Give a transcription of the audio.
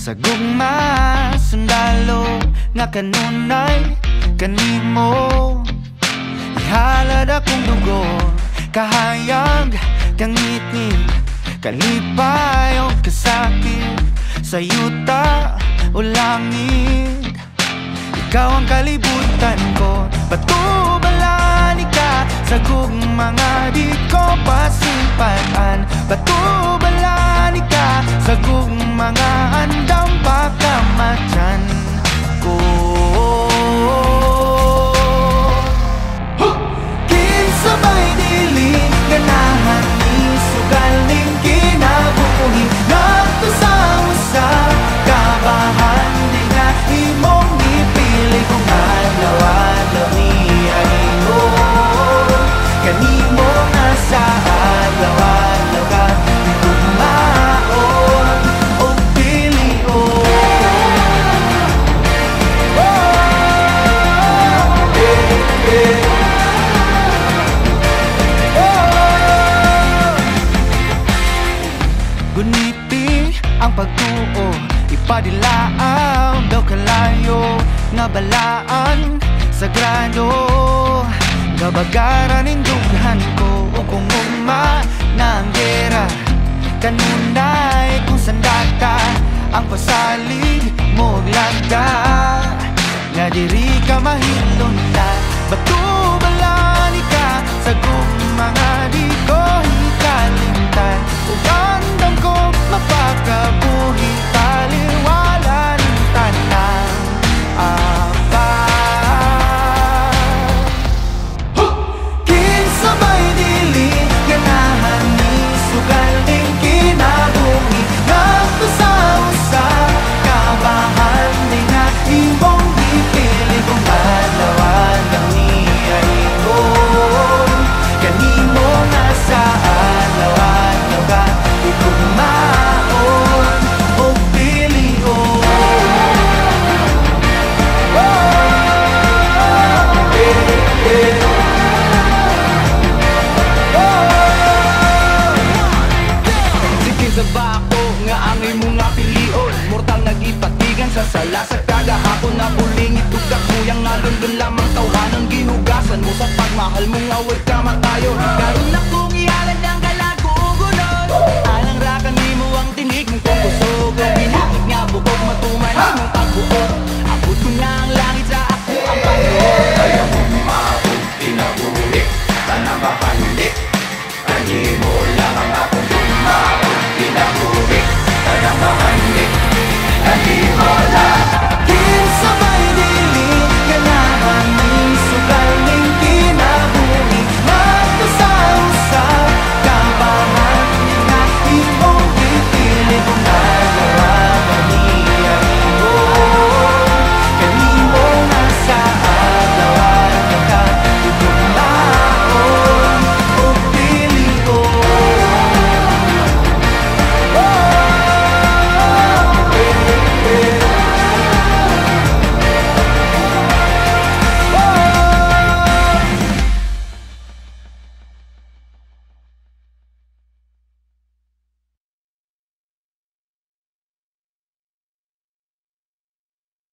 Sa gugma, sundalo nga kanunay kanimo. Ihalad akong dugo, kahayag, kangitngit, kalipay o kasakit, sa yuta o langit. Ikaw ang kalibutan ko, batubalani ka sa gugmanga di ko pasimpatan. Batubalani ka sa gugmanga andam pagkamatyan ko. Kinsabay diling ganahan ni sugaling kinabuhi nato sa usa kabahan di nga imong ipili kung adlaw-adlaw ni ayno kanimo nga sa adlaw-adlaw ka di kumaon o pilion. Guniti ang pagtuo, ipadilaaw daw kalayo nga balaan sagrado. Gabagaran indughan ko o kung ugma na ang gera kanunay kung sandata ang pasalig mo glagda nga diri ka mahilunta. Batubalani ka sa gugmanga di ko hikalimtan ug andam ko mapakabuhi taliwala ng tanang apa. Kinsabay dili ganahan ni sugaling kinabuhi nato sa usa kabahan di nga imong ipili kung adlaw-adlaw ni aygon kanimo nga sa adlaw-adlaw ka di kumaon o pilion. Sige sa bako nga angay mo nga pilion, mortal nagipatigan sa sala sa kagahapon na buling itugak kuyang nalundun lamang tawhanang gihugasan mo sa pagmahal mo nga huwag ka matayon. Karon na kong ihalad ang kalagugunon, alang rakan mo ang tinig mong kung kusog